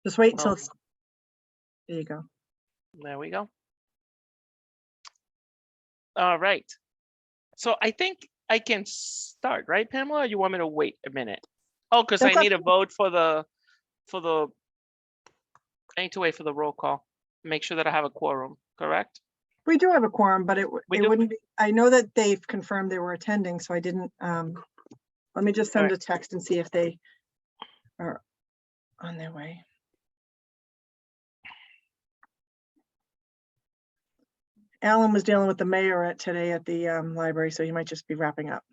Just wait until it's, there you go. There we go. All right. So I think I can start, right, Pamela? Or you want me to wait a minute? Oh, because I need a vote for the, I need to wait for the roll call. Make sure that I have a quorum, correct? We do have a quorum, but it We do? wouldn't be, I know that they've confirmed they were attending, so I didn't, let me just send a text and see if they are on their way. Alan was dealing with the mayor today at the library, so he might just be wrapping up.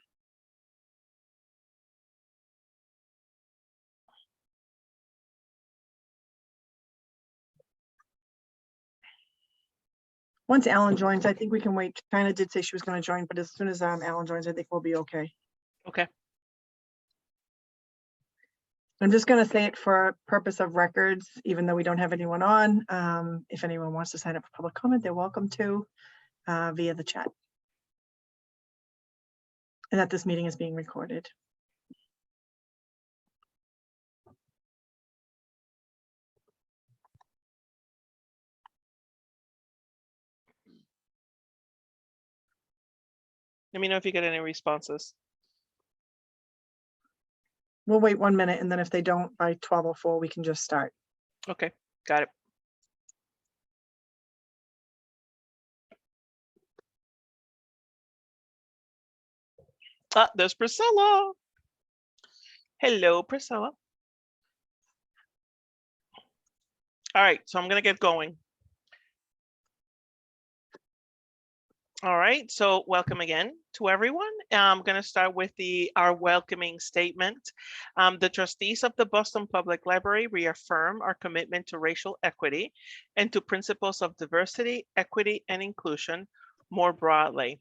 Once Alan joins, I think we can wait. China did say she was going to join, but as soon as Alan joins, I think we'll be okay. Okay. I'm just going to say it for purpose of records, even though we don't have anyone on. If anyone wants to sign up for public comment, they're welcome to via the chat. And that this meeting is being recorded. Let me know if you get any responses. We'll wait 1 minute, and then if they don't by 12:04, we can just start. Okay, got it. Ah, there's Priscilla. Hello, Priscilla. All right, so I'm gonna get going. All right, so welcome again to everyone. I'm going to start with our welcoming statement. The trustees of the Boston Public Library reaffirm our commitment to racial equity and to principles of diversity, equity, and inclusion more broadly.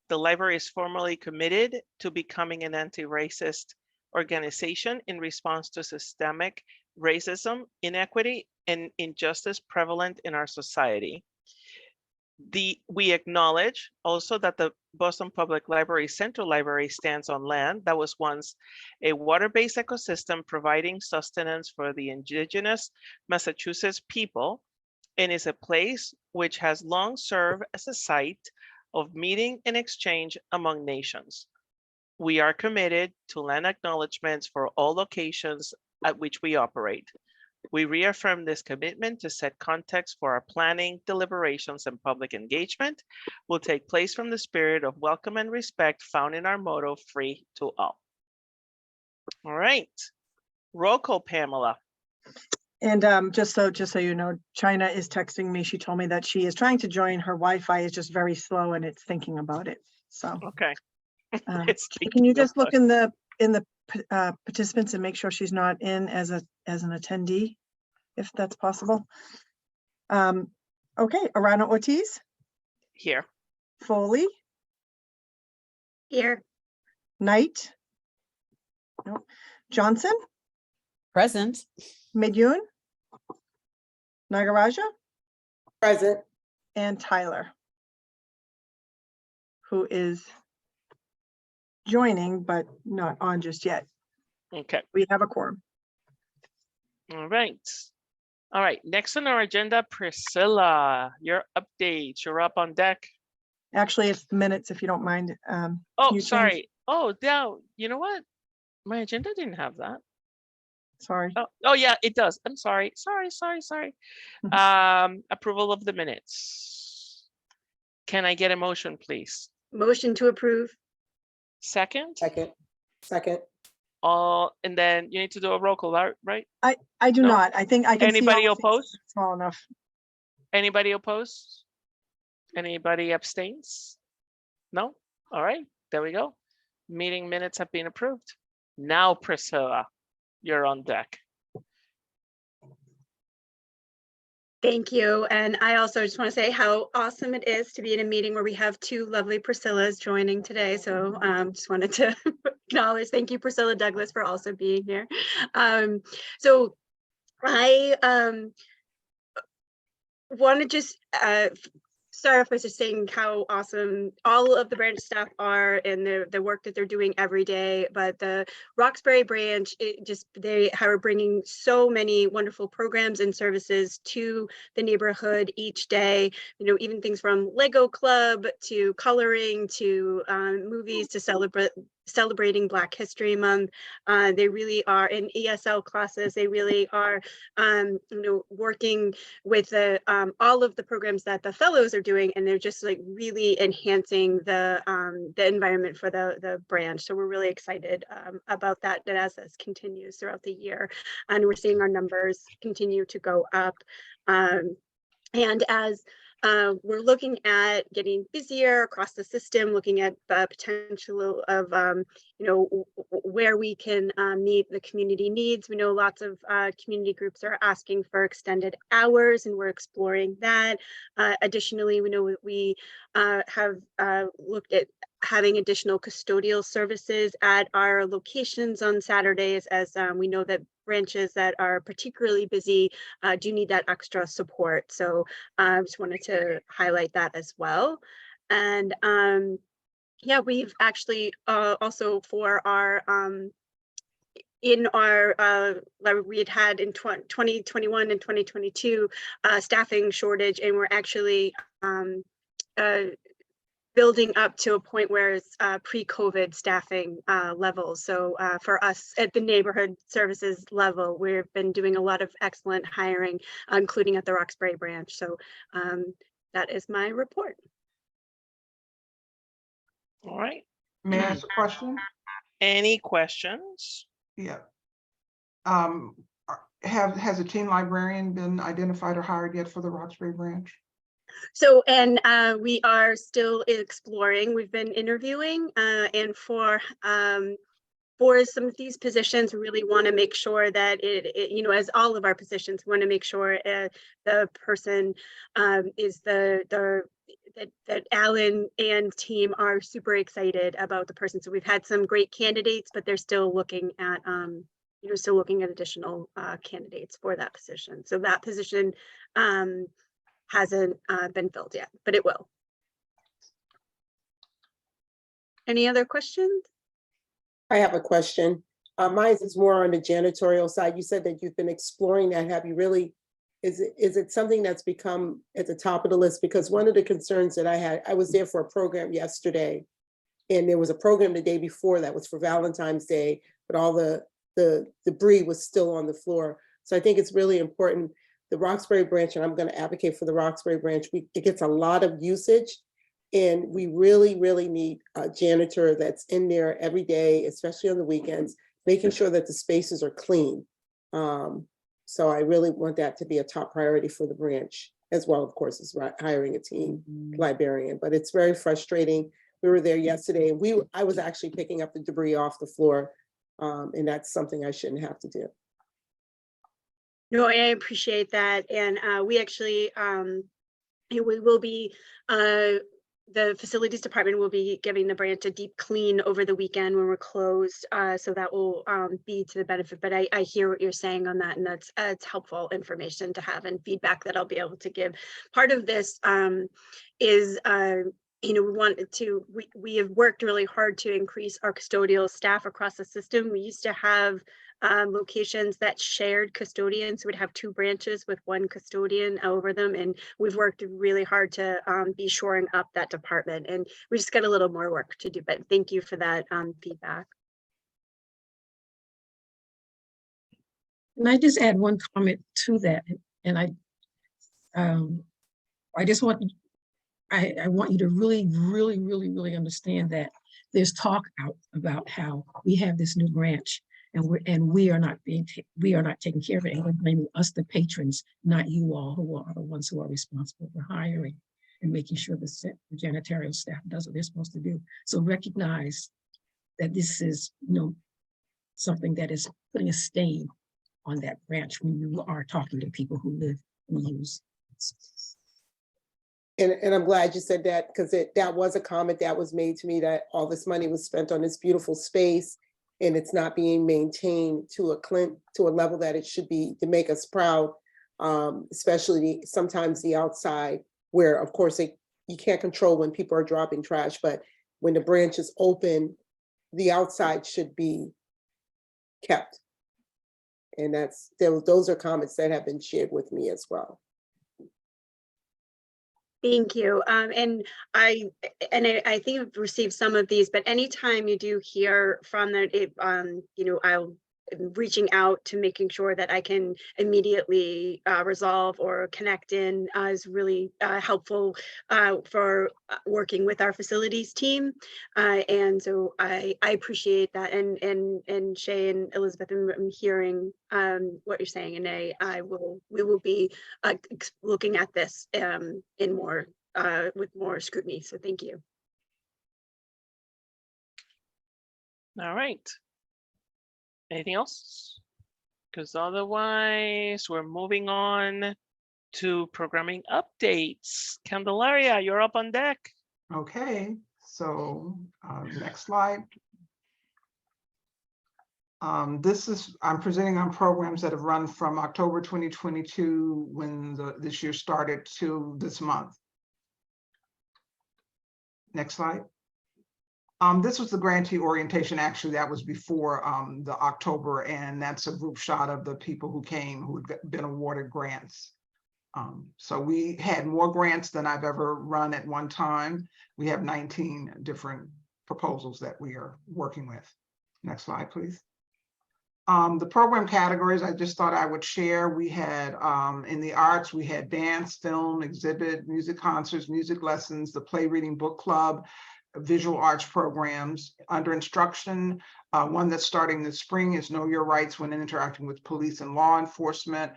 The library is formally committed to becoming an anti-racist organization in response to systemic racism, inequity, and injustice prevalent in our society. We acknowledge also that the Boston Public Library Central Library stands on land that was once a water-based ecosystem providing sustenance for the indigenous Massachusetts people and is a place which has long served as a site of meeting and exchange among nations. We are committed to land acknowledgements for all locations at which we operate. We reaffirm this commitment to set context for our planning, deliberations, and public engagement will take place from the spirit of welcome and respect found in our motto, free to all. All right, roll call, Pamela. And just so you know, China is texting me. She told me that she is trying to join. Her Wi-Fi is just very slow and it's thinking about it. So okay. Can you just look in the participants and make sure she's not in as an attendee, if that's possible? Okay, Arana Ortiz. Here. Foley. Here. Knight. No. Johnson. Present. Medyun. Nagaraja. Present. And Tyler, who is joining but not on just yet. Okay. We have a quorum. All right. All right, next on our agenda, Priscilla, your updates. You're up on deck. Actually, it's minutes, if you don't mind. Oh, sorry. Oh, yeah, you know what? My agenda didn't have that. Sorry. Oh yeah, it does. I'm sorry. Sorry. Approval of the minutes. Can I get a motion, please? Motion to approve. Second? Second. And then you need to do a roll call, right? I do not. I think I can Anybody see opposed? small enough. Anybody opposed? Anybody abstains? No? All right, there we go. Meeting minutes have been approved. Now, Priscilla, you're on deck. Thank you. And I also just want to say how awesome it is to be in a meeting where we have two lovely Priscillas joining today. So just wanted to acknowledge, thank you, Priscilla Douglas, for also being here. So I want to just start off by just saying how awesome all of the branch staff are and the work that they're doing every day. But the Roxbury branch, they are bringing so many wonderful programs and services to the neighborhood each day. You know, even things from Lego Club to coloring to movies to celebrating Black History Month. They really are in ESL classes. They really are, you know, working with the all of the programs that the fellows are doing, and they're just like really enhancing the environment for the branch. So we're really excited about that as this continues throughout the year, and we're seeing our numbers continue to go up. And as we're looking at getting busier across the system, looking at the potential of, you know, where we can meet the community needs. We know lots of community groups are asking for extended hours, and we're exploring that. Additionally, we know that we have looked at having additional custodial services at our locations on Saturdays, as we know that branches that are particularly busy do need that extra support. So I just wanted to highlight that as well. And yeah, we've actually also for our in our we had in 2021 and 2022 staffing shortage, and we're actually building up to a point where it's pre-COVID staffing levels. So for us at the neighborhood services level, we've been doing a lot of excellent hiring, including at the Roxbury branch. So that is my report. All right. May I ask a question? Any questions? Yeah. Has a teen librarian been identified or hired yet for the Roxbury branch? So, and we are still exploring. We've been interviewing, and for some of these positions, we really want to make sure that it, you know, as all of our positions, we want to make sure the person is that Alan and team are super excited about the person. So we've had some great candidates, but they're still looking at, you know, still looking at additional candidates for that position. So that position hasn't been filled yet, but it will. Any other questions? I have a question. Mine is more on the janitorial side. You said that you've been exploring that. Have you really, is it something that's become at the top of the list? Because one of the concerns that I had, I was there for a program yesterday, and there was a program the day before that was for Valentine's Day, but all the debris was still on the floor. So I think it's really important. The Roxbury branch, and I'm going to advocate for the Roxbury branch, it gets a lot of usage, and we really, really need a janitor that's in there every day, especially on the weekends, making sure that the spaces are clean. So I really want that to be a top priority for the branch, as well, of course, as hiring a teen librarian. But it's very frustrating. We were there yesterday, and I was actually picking up the debris off the floor, and that's something I shouldn't have to do. No, I appreciate that. And we actually, we will be, the facilities department will be giving the branch a deep clean over the weekend when we're closed. So that will be to the benefit, but I hear what you're saying on that, and that's it's helpful information to have and feedback that I'll be able to give. Part of this is, you know, we have worked really hard to increase our custodial staff across the system. We used to have locations that shared custodians. We'd have two branches with one custodian over them, and we've worked really hard to be shoring up that department, and we just got a little more work to do, but thank you for that feedback. Can I just add one comment to that? And I just want, I want you to really understand that there's talk out about how we have this new branch, and we are not taking care of it, and we're blaming us, the patrons, not you all, who are the ones who are responsible for hiring and making sure the janitorial staff does what they're supposed to do. So recognize that this is, you know, something that is putting a stain on that branch when you are talking to people who live and use. And I'm glad you said that, because that was a comment that was made to me, that all this money was spent on this beautiful space and it's not being maintained to a level that it should be to make us proud, especially sometimes the outside, where of course you can't control when people are dropping trash, but when the branch is open, the outside should be kept. And those are comments that have been shared with me as well. Thank you. And I think I've received some of these, but anytime you do hear from that, I'll reaching out to making sure that I can immediately resolve or connect in is really helpful for working with our facilities team. And so I appreciate that. And Shay and Elizabeth, I'm hearing what you're saying, and we will be looking at this in more with more scrutiny. So thank you. All right. Anything else? Because otherwise we're moving on to programming updates. Candelaria, you're up on deck. Okay, so next slide. I'm presenting on programs that have run from October 2022 when this year started to this month. Next slide. This was the grantee orientation. Actually, that was before the October, and that's a group shot of the people who came who had been awarded grants. So we had more grants than I've ever run at one time. We have 19 different proposals that we are working with. Next slide, please. The program categories I just thought I would share. We had in the arts, we had dance, film, exhibit, music concerts, music lessons, the play reading book club, visual arts programs. Under instruction, one that's starting this spring is Know Your Rights when interacting with police and law enforcement.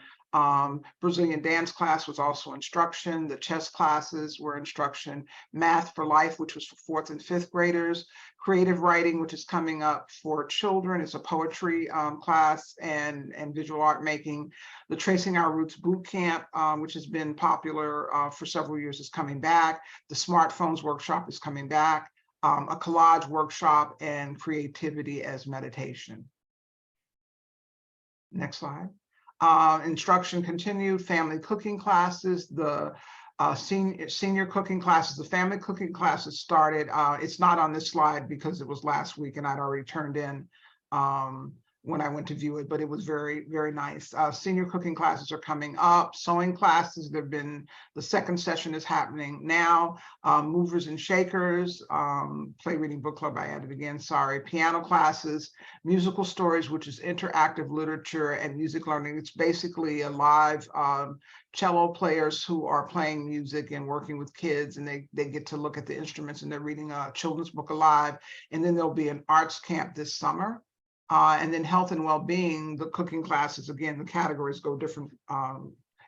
Brazilian dance class was also instruction. The chess classes were instruction. Math for Life, which was for 4th and 5th graders. Creative writing, which is coming up for children, is a poetry class, and visual art making. The Tracing Our Roots boot camp, which has been popular for several years, is coming back. The smartphones workshop is coming back. A collage workshop, and creativity as meditation. Next slide. Instruction continued. Family cooking classes, the senior cooking classes, the family cooking classes started. It's not on this slide because it was last week and I'd already turned in when I went to view it, but it was very, very nice. Senior cooking classes are coming up. Sewing classes, the second session is happening now. Movers and shakers, play reading book club, I added again, sorry. Piano classes, musical stories, which is interactive literature and music learning. It's basically a live cello players who are playing music and working with kids, and they get to look at the instruments, and they're reading a children's book alive. And then there'll be an arts camp this summer. And then health and well-being, the cooking classes, again, the categories go different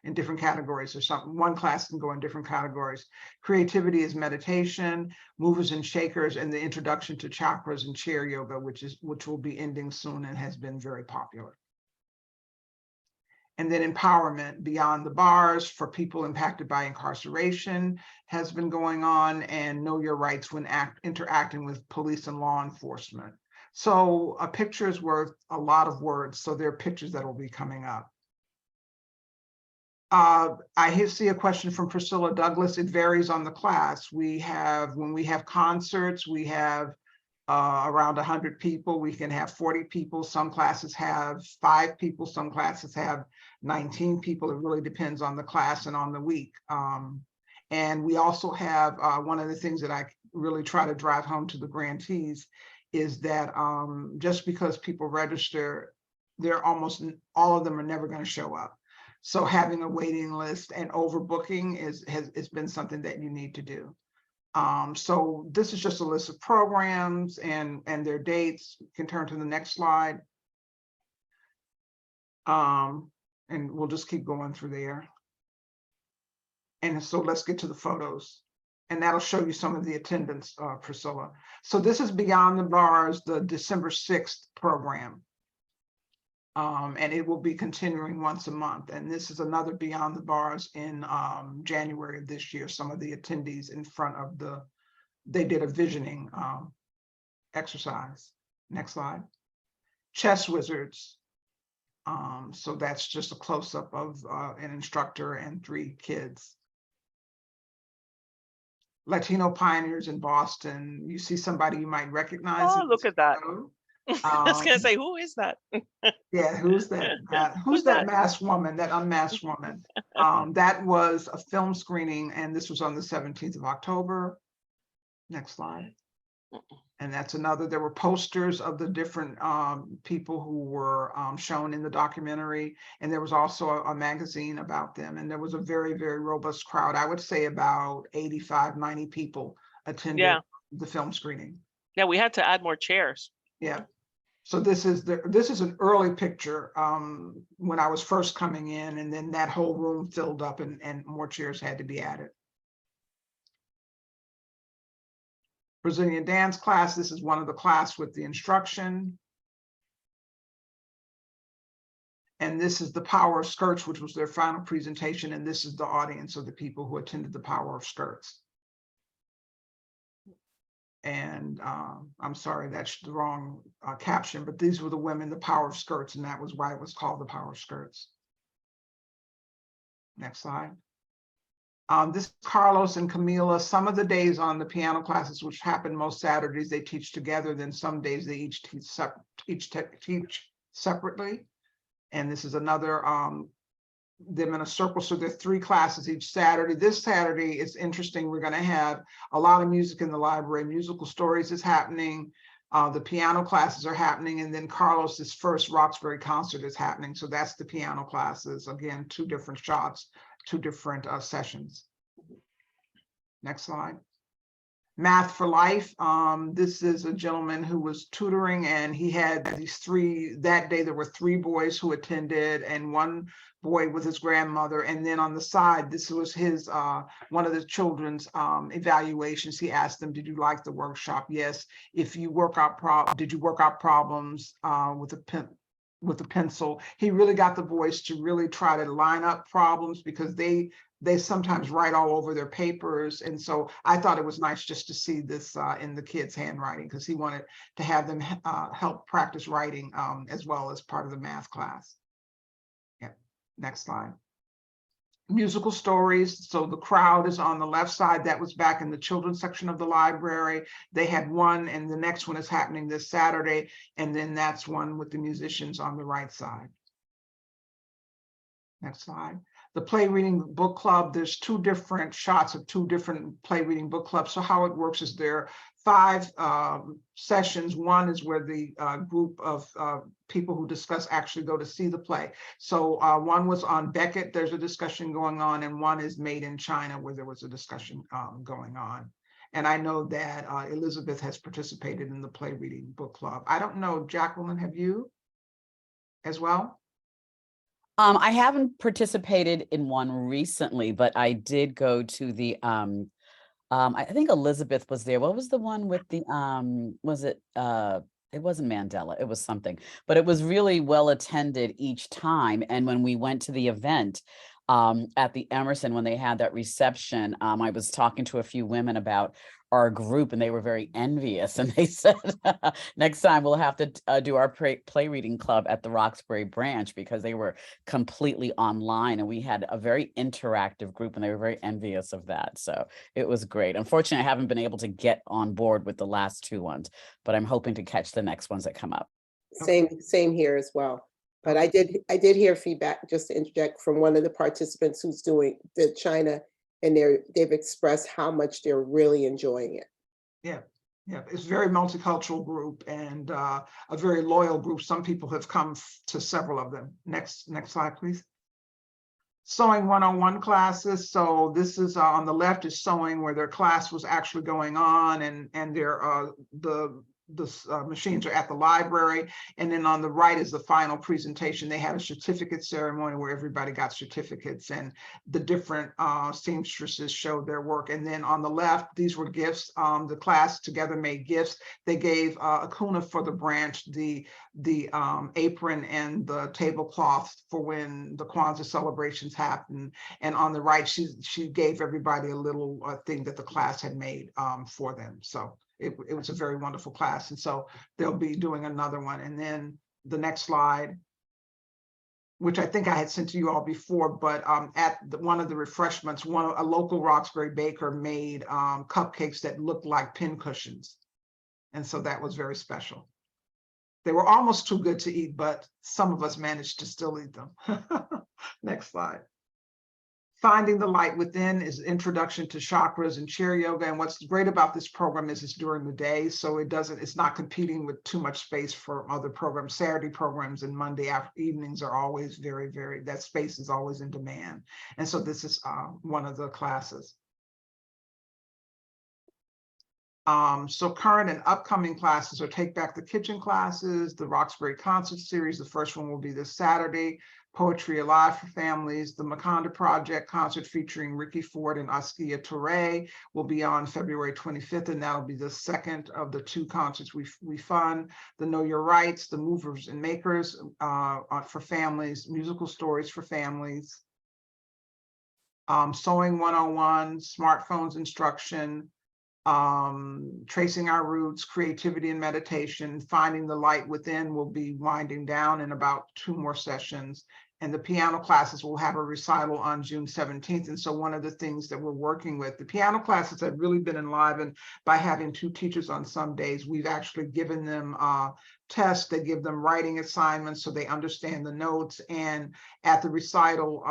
in different categories, or one class can go in different categories. Creativity is meditation, movers and shakers, and the introduction to chakras and chair yoga, which will be ending soon and has been very popular. And then empowerment beyond the bars for people impacted by incarceration has been going on, and know your rights when interacting with police and law enforcement. So a picture is worth a lot of words. So there are pictures that will be coming up. I see a question from Priscilla Douglas. It varies on the class. When we have concerts, we have around 100 people. We can have 40 people. Some classes have 5 people. Some classes have 19 people. It really depends on the class and on the week. And we also have one of the things that I really try to drive home to the grantees is that just because people register, they're almost all of them are never going to show up. So having a waiting list and overbooking has been something that you need to do. So this is just a list of programs and their dates. You can turn to the next slide. And we'll just keep going through there. And so let's get to the photos. And that'll show you some of the attendance, Priscilla. So this is Beyond the Bars, the December 6th program. And it will be continuing once a month. And this is another Beyond the Bars in January of this year. Some of the attendees in front of they did a visioning exercise. Next slide. Chess Wizards. So that's just a close-up of an instructor and 3 kids. Latino pioneers in Boston. You see somebody you might recognize. Oh, in look this at that. photo. I was gonna say, who is that? Yeah, who's that? Who's Who's that that? masked woman, that unmasked woman? That was a film screening, and this was on the 17th of October. Next slide. And that's another, there were posters of the different people who were shown in the documentary. And there was also a magazine about them. And there was a very, very robust crowd. I would say about 85, 90 people attended Yeah. the film screening. Yeah, we had to add more chairs. Yeah. So this is an early picture when I was first coming in, and then that whole room filled up and more chairs had to be added. Brazilian dance class. This is one of the class with the instruction. And this is the Power of Skirts, which was their final presentation. And this is the audience of the people who attended the Power of Skirts. And I'm sorry, that's the wrong caption, but these were the women, the Power of Skirts, and that was why it was called the Power of Skirts. Next slide. This is Carlos and Camila. Some of the days on the piano classes, which happen most Saturdays, they teach together. Then some days they each teach separately. And this is another them in a circle. So there are 3 classes each Saturday. This Saturday is interesting. We're going to have a lot of music in the library. Musical Stories is happening. The piano classes are happening. And then Carlos's first Roxbury concert is happening. So that's the piano classes. Again, 2 different shots, 2 different sessions. Next slide. Math for Life. This is a gentleman who was tutoring, and he had these 3, that day there were 3 boys who attended and 1 boy with his grandmother. And then on the side, this was his, one of the children's evaluations. He asked them, did you like the workshop? Yes. If you work out, did you work out problems with a pencil? He really got the boys to really try to line up problems, because they sometimes write all over their papers. And so I thought it was nice just to see this in the kids' handwriting, because he wanted to have them help practice writing as well as part of the math class. Yeah. Next slide. Musical Stories. So the crowd is on the left side. That was back in the children's section of the library. They had one, and the next one is happening this Saturday. And then that's one with the musicians on the right side. Next slide. The Play Reading Book Club, there's 2 different shots of 2 different Play Reading Book Clubs. So how it works is there are 5 sessions. One is where the group of people who discuss actually go to see the play. So one was on Beckett, there's a discussion going on, and one is Made in China, where there was a discussion going on. And I know that Elizabeth has participated in the Play Reading Book Club. I don't know, Jacqueline, have you as well? I haven't participated in one recently, but I did go to the I think Elizabeth was there. What was the one with the was it wasn't Mandela, it was something, but it was really well attended each time. And when we went to the event at the Emerson, when they had that reception, I was talking to a few women about our group, and they were very envious, and they said next time we'll have to do our play reading club at the Roxbury branch, because they were completely online, and we had a very interactive group, and they were very envious of that. So it was great. Unfortunately, I haven't been able to get on board with the last 2 ones, but I'm hoping to catch the next ones that come up. Same here as well. But I did hear feedback, just to interject, from one of the participants who's doing the China, and they've expressed how much they're really enjoying it. Yeah, it's a very multicultural group, and a very loyal group. Some people have come to several of them. Next slide, please. Sewing 101 classes. So this is on the left is sewing, where their class was actually going on, and their the machines are at the library. And then on the right is the final presentation. They had a certificate ceremony where everybody got certificates, and the different seamstresses showed their work. And then on the left, these were gifts. The class together made gifts. They gave Acuna for the branch the apron and the tablecloth for when the Kwanzaa celebrations happen. And on the right, she gave everybody a little thing that the class had made for them. So it was a very wonderful class. And so they'll be doing another one. And then the next slide. which I think I had sent to you all before, but at one of the refreshments, a local Roxbury baker made cupcakes that looked like pin cushions. And so that was very special. They were almost too good to eat, but some of us managed to still eat them. Next slide. Finding the Light Within is introduction to chakras and chair yoga. And what's great about this program is it's during the day, so it's not competing with too much space for other programs. Saturday programs and Monday evenings are always that space is always in demand. And so this is one of the classes. So current and upcoming classes are Take Back the Kitchen classes, the Roxbury Concert Series. The first one will be this Saturday. Poetry Alive for Families, the Maconda Project concert featuring Ricky Ford and Askia Touré will be on February 25th, and that'll be the second of the 2 concerts we fund. The Know Your Rights, the Movers and Makers for families, musical stories for families. Sewing 101, smartphones instruction, Tracing Our Roots, Creativity and Meditation, Finding the Light Within will be winding down in about 2 more sessions. And the piano classes will have a recital on June 17th. And so one of the things that we're working with, the piano classes have really been enlivened by having 2 teachers on some days. We've actually given them tests, they give them writing assignments so they understand the notes. And at the recital,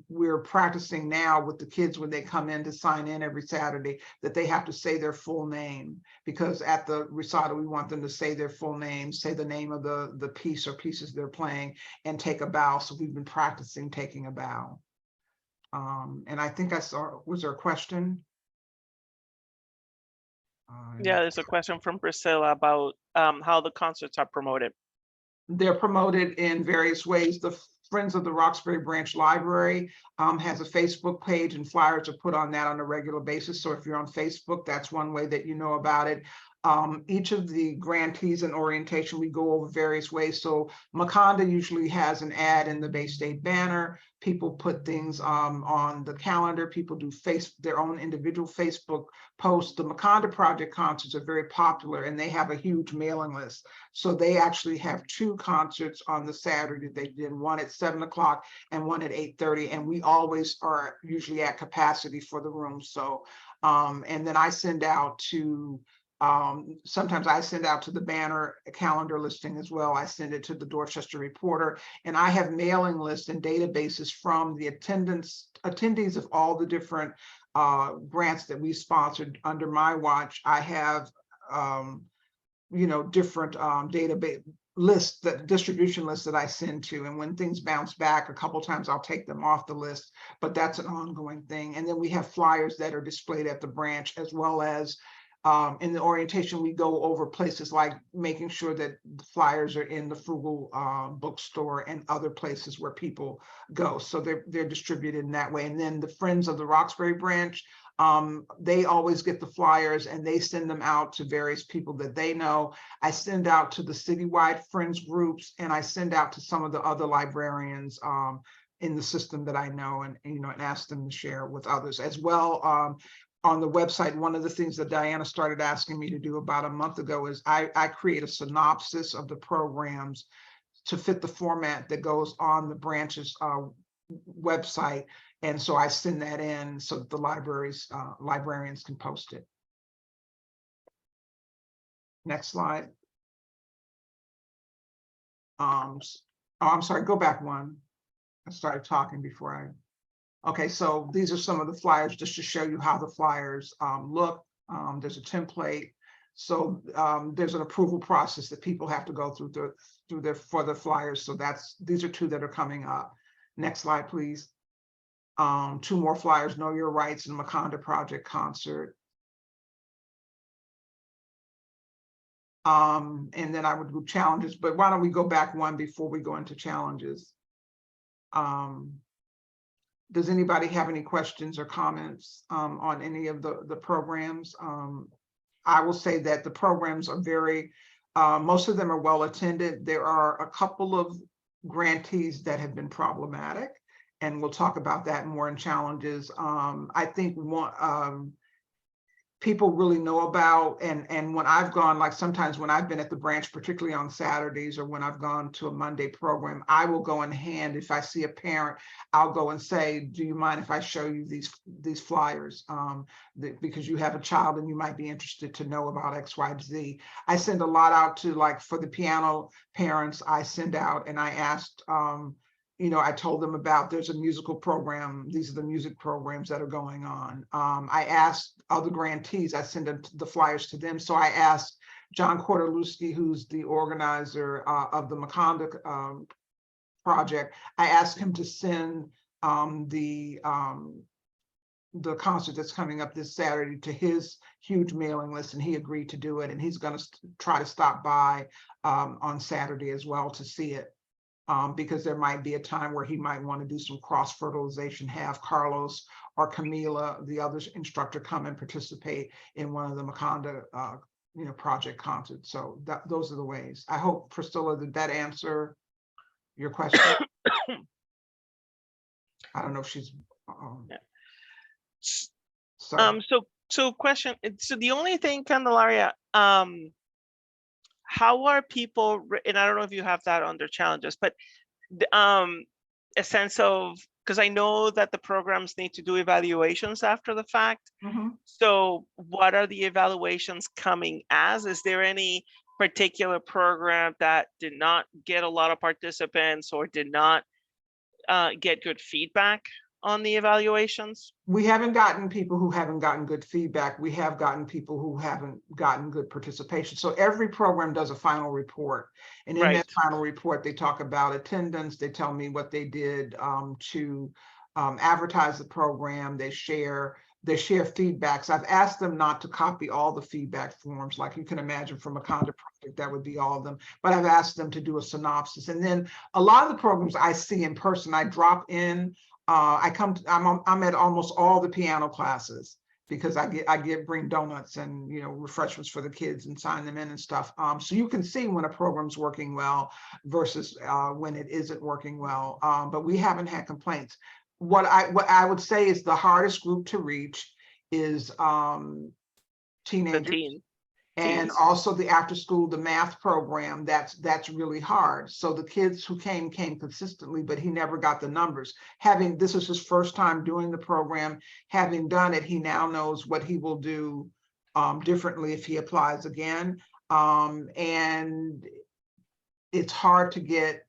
we're practicing now with the kids when they come in to sign in every Saturday that they have to say their full name, because at the recital, we want them to say their full name, say the name of the piece or pieces they're playing, and take a bow. So we've been practicing taking a bow. And I think I saw, was there a question? Yeah, there's a question from Priscilla about how the concerts are promoted. They're promoted in various ways. The Friends of the Roxbury Branch Library has a Facebook page, and flyers are put on that on a regular basis. So if you're on Facebook, that's one way that you know about it. Each of the grantees in orientation, we go over various ways. So Maconda usually has an ad in the Bay State banner. People put things on the calendar. People do their own individual Facebook posts. The Maconda Project concerts are very popular, and they have a huge mailing list. So they actually have 2 concerts on the Saturday. They did one at 7 o'clock and one at 8:30, and we always are usually at capacity for the room. So, and then I send out to sometimes I send out to the banner a calendar listing as well. I send it to the Dorchester Reporter, and I have mailing lists and databases from the attendees of all the different grants that we sponsored under my watch. I have, different database lists, that distribution lists that I send to, and when things bounce back a couple times, I'll take them off the list, but that's an ongoing thing. And then we have flyers that are displayed at the branch, as well as in the orientation, we go over places like making sure that the flyers are in the Frugal bookstore and other places where people go. So they're distributed in that way. And then the Friends of the Roxbury Branch, they always get the flyers and they send them out to various people that they know. I send out to the citywide Friends groups, and I send out to some of the other librarians in the system that I know, and ask them to share with others as well. On the website, one of the things that Diana started asking me to do about a month ago is I create a synopsis of the programs to fit the format that goes on the branch's website. And so I send that in so that the librarians can post it. Next slide. Oh, I'm sorry, go back one. I started talking before I. Okay, so these are some of the flyers just to show you how the flyers look. There's a template. So there's an approval process that people have to go through for the flyers. So these are 2 that are coming up. Next slide, please. 2 more flyers, Know Your Rights and Maconda Project concert. And then I would do challenges, but why don't we go back one before we go into challenges? Does anybody have any questions or comments on any of the programs? I will say that the programs are most of them are well attended. There are a couple of grantees that have been problematic, and we'll talk about that more in challenges. I think people really know about. And when I've gone, like sometimes when I've been at the branch, particularly on Saturdays, or when I've gone to a Monday program, I will go in hand. If I see a parent, I'll go and say, do you mind if I show you these flyers? Because you have a child and you might be interested to know about X, Y, Z. I send a lot out to, like, for the piano parents, I send out, and I asked, I told them about, there's a musical program. These are the music programs that are going on. I asked other grantees, I send the flyers to them. So I asked John Kordelewski, who's the organizer of the Maconda project. I asked him to send the concert that's coming up this Saturday to his huge mailing list, and he agreed to do it. And he's going to try to stop by on Saturday as well to see it. Because there might be a time where he might want to do some cross-fertilization, have Carlos or Camila, the other instructor, come and participate in one of the Maconda project concerts. So those are the ways. I hope, Priscilla, did that answer your question? I don't know if she's sorry. So question, so the only thing, Candelaria, how are people, and I don't know if you have that under challenges, but a sense of, because I know that the programs need to do evaluations after the fact. So what are the evaluations coming as? Is there any particular program that did not get a lot of participants or did not get good feedback on the evaluations? We haven't gotten people who haven't gotten good feedback. We have gotten people who haven't gotten good participation. So every program does a final report. And in that final report, they talk about attendance. They tell me what they did to advertise the program. They share feedbacks. I've asked them not to copy all the feedback forms. Like you can imagine from a Maconda project, that would be all of them. But I've asked them to do a synopsis. And then a lot of the programs I see in person, I drop in. I'm at almost all the piano classes because I bring donuts and refreshments for the kids and sign them in and stuff. So you can see when a program's working well versus when it isn't working well. But we haven't had complaints. What I would say is the hardest group to reach is teenagers. And also the after school, the math program, that's really hard. So the kids who came consistently, but he never got the numbers. This is his first time doing the program. Having done it, he now knows what he will do differently if he applies again. And it's hard to get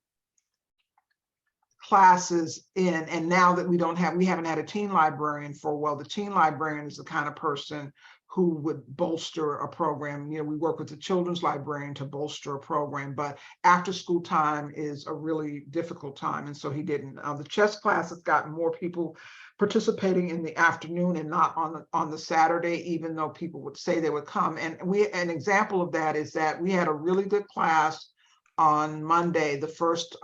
classes in. And now that we haven't had a teen librarian for a while. The teen librarian is the kind of person who would bolster a program. We work with the children's librarian to bolster a program, but after school time is a really difficult time. And so he didn't. The chess class has gotten more people participating in the afternoon and not on the Saturday, even though people would say they would come. And an example of that is that we had a really good class on Monday, the first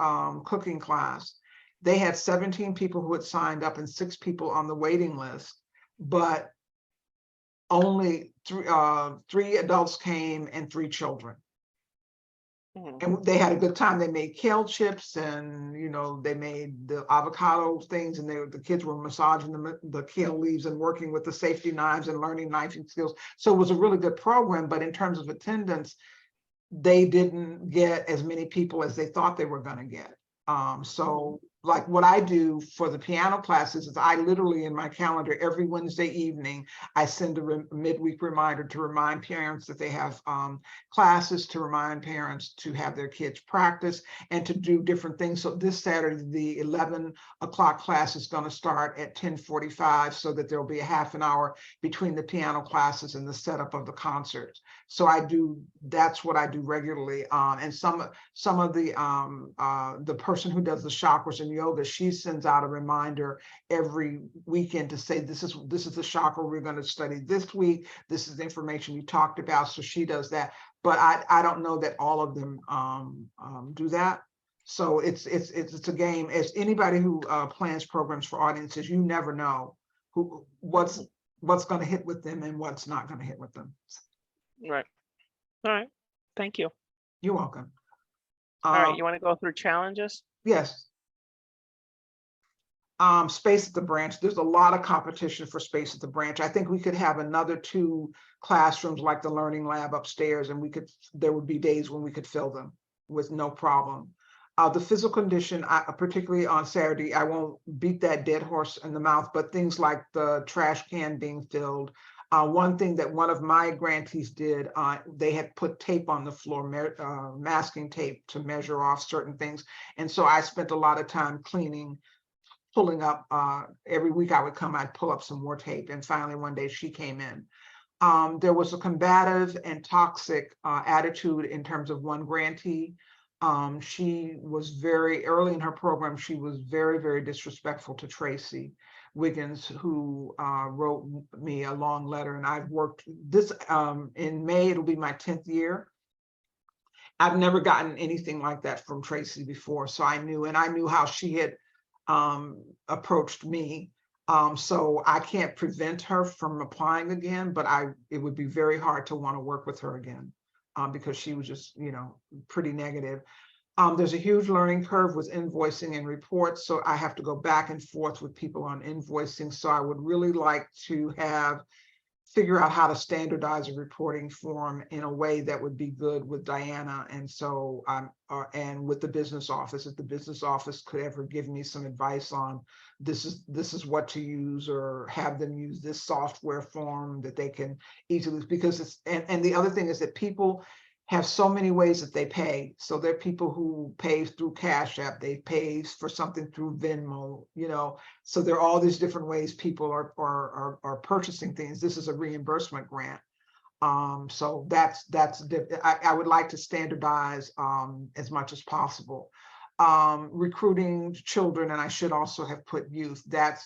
cooking class. They had 17 people who had signed up and 6 people on the waiting list, but only three adults came and 3 children. And they had a good time. They made kale chips and, they made the avocado things, and the kids were massaging the kale leaves and working with the safety knives and learning knifing skills. So it was a really good program, but in terms of attendance, they didn't get as many people as they thought they were going to get. So like what I do for the piano classes is I literally in my calendar every Wednesday evening, I send a midweek reminder to remind parents that they have classes, to remind parents to have their kids practice and to do different things. So this Saturday, the 11 o'clock class is going to start at 10:45 so that there'll be a half an hour between the piano classes and the setup of the concert. So that's what I do regularly. And some of the person who does the chakras and yoga, she sends out a reminder every weekend to say, this is the chakra we're going to study this week. This is the information we talked about. So she does that. But I don't know that all of them do that. So it's a game. As anybody who plans programs for audiences, you never know what's going to hit with them and what's not going to hit with them. Right. All right. Thank you. You're welcome. All right. You want to go through challenges? Yes. Space at the branch, there's a lot of competition for space at the branch. I think we could have another 2 classrooms like the learning lab upstairs, and there would be days when we could fill them with no problem. The physical condition, particularly on Saturday, I won't beat that dead horse in the mouth, but things like the trash can being filled. One thing that one of my grantees did, they had put tape on the floor, masking tape to measure off certain things. And so I spent a lot of time cleaning, pulling up. Every week I would come, I'd pull up some more tape. And finally one day she came in. There was a combative and toxic attitude in terms of one grantee. She was very early in her program. She was very, very disrespectful to Tracy Wiggins, who wrote me a long letter. And I've worked this in May, it'll be my 10th year. I've never gotten anything like that from Tracy before. So I knew how she had approached me. So I can't prevent her from applying again, but it would be very hard to want to work with her again because she was just, pretty negative. There's a huge learning curve with invoicing and reports. So I have to go back and forth with people on invoicing. So I would really like to figure out how to standardize a reporting form in a way that would be good with Diana. And so, and with the business office, if the business office could ever give me some advice on this is what to use, or have them use this software form that they can easily, because it's, and the other thing is that people have so many ways that they pay. So there are people who pay through Cash App, they pay for something through Venmo, so there are all these different ways people are purchasing things. This is a reimbursement grant. So I would like to standardize as much as possible. Recruiting children, and I should also have put youth, that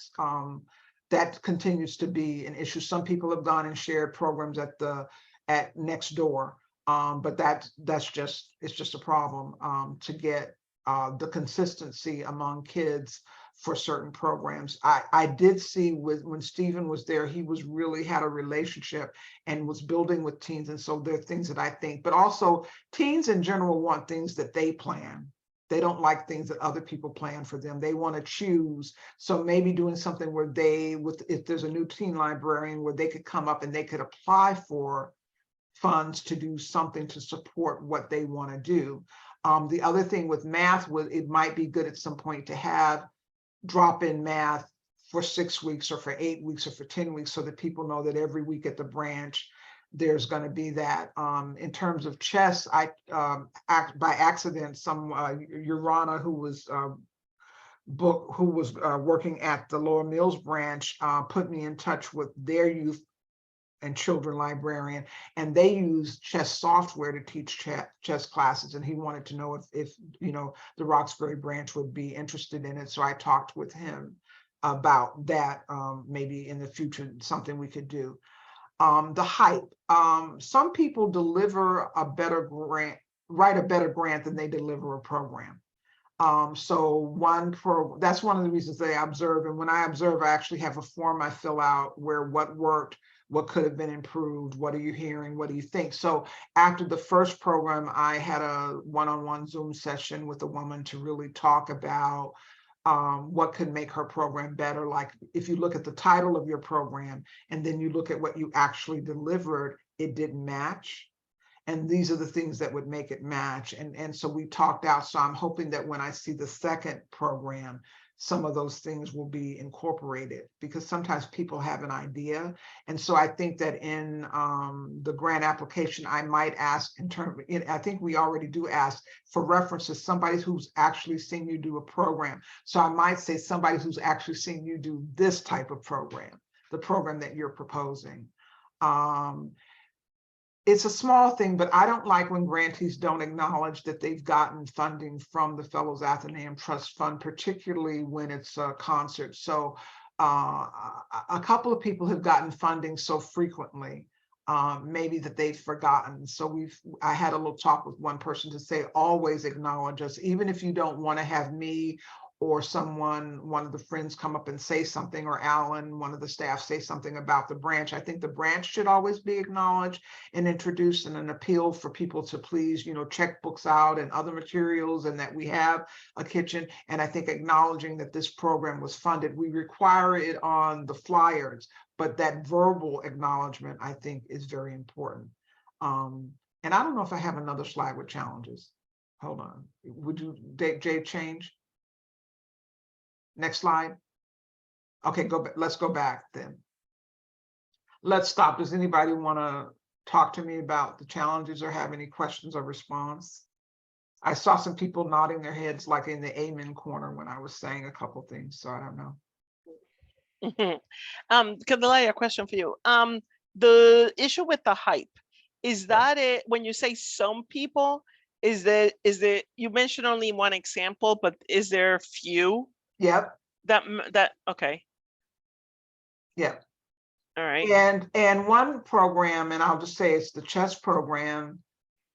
continues to be an issue. Some people have gone and shared programs at next door. But it's just a problem to get the consistency among kids for certain programs. I did see when Stephen was there, he was really had a relationship and was building with teens. And so there are things that I think, but also teens in general want things that they plan. They don't like things that other people plan for them. They want to choose. So maybe doing something where if there's a new teen librarian, where they could come up and they could apply for funds to do something to support what they want to do. The other thing with math, it might be good at some point to have drop-in math for 6 weeks or for 8 weeks or for 10 weeks, so that people know that every week at the branch there's going to be that. In terms of chess, by accident, some Urana who was working at the Lower Mills branch put me in touch with their youth and children librarian, and they use chess software to teach chess classes. And he wanted to know if the Roxbury branch would be interested in it. So I talked with him about that, maybe in the future, something we could do. The hype. Some people deliver a better grant, write a better grant than they deliver a program. So that's one of the reasons they observe. And when I observe, I actually have a form I fill out where what worked, what could have been improved, what are you hearing, what do you think? So after the first program, I had a one-on-one Zoom session with a woman to really talk about what could make her program better. Like if you look at the title of your program and then you look at what you actually delivered, it didn't match. And these are the things that would make it match. And so we talked out. So I'm hoping that when I see the second program, some of those things will be incorporated, because sometimes people have an idea. And so I think that in the grant application, I might ask I think we already do ask for references, somebody who's actually seen you do a program. So I might say somebody who's actually seen you do this type of program, the program that you're proposing. It's a small thing, but I don't like when grantees don't acknowledge that they've gotten funding from the Fellows Athenaeum Trust Fund, particularly when it's a concert. So a couple of people have gotten funding so frequently, maybe that they've forgotten. So I had a little talk with one person to say, always acknowledge us, even if you don't want to have me or one of the friends come up and say something, or Alan, one of the staff, say something about the branch. I think the branch should always be acknowledged and introduced, and an appeal for people to please, check books out and other materials, and that we have a kitchen. And I think acknowledging that this program was funded, we require it on the flyers, but that verbal acknowledgement, I think, is very important. And I don't know if I have another slide with challenges. Hold on. Would you, Jay, change? Next slide. Okay, go back. Let's go back then. Let's stop. Does anybody want to talk to me about the challenges or have any questions or response? I saw some people nodding their heads like in the amen corner when I was saying a couple things, so I don't know. Candelaria, a question for you. The issue with the hype, is that it when you say some people, is there, you mentioned only one example, but is there few? Yep. That okay. Yep. All right. And one program, and I'll just say it's the chess program.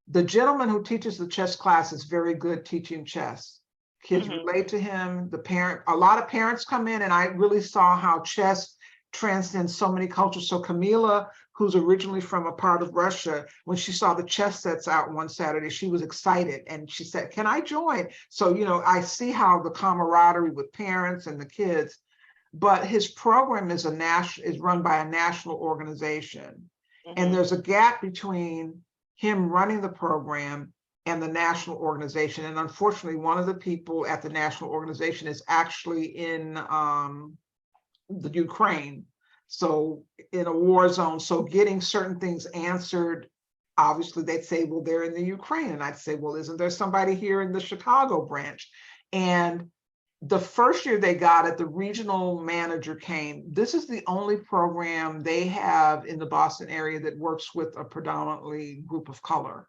The gentleman who teaches the chess class is very good teaching chess. Kids relate to him. A lot of parents come in, and I really saw how chess transcends so many cultures. So Camila, who's originally from a part of Russia, when she saw the chess sets out one Saturday, she was excited and she said, "Can I join?" So, I see how the camaraderie with parents and the kids, but his program is run by a national organization. And there's a gap between him running the program and the national organization. And unfortunately, one of the people at the national organization is actually in the Ukraine, so in a war zone. So getting certain things answered, obviously they'd say, well, they're in the Ukraine. And I'd say, well, isn't there somebody here in the Chicago branch? And the first year they got it, the regional manager came. This is the only program they have in the Boston area that works with a predominantly group of color.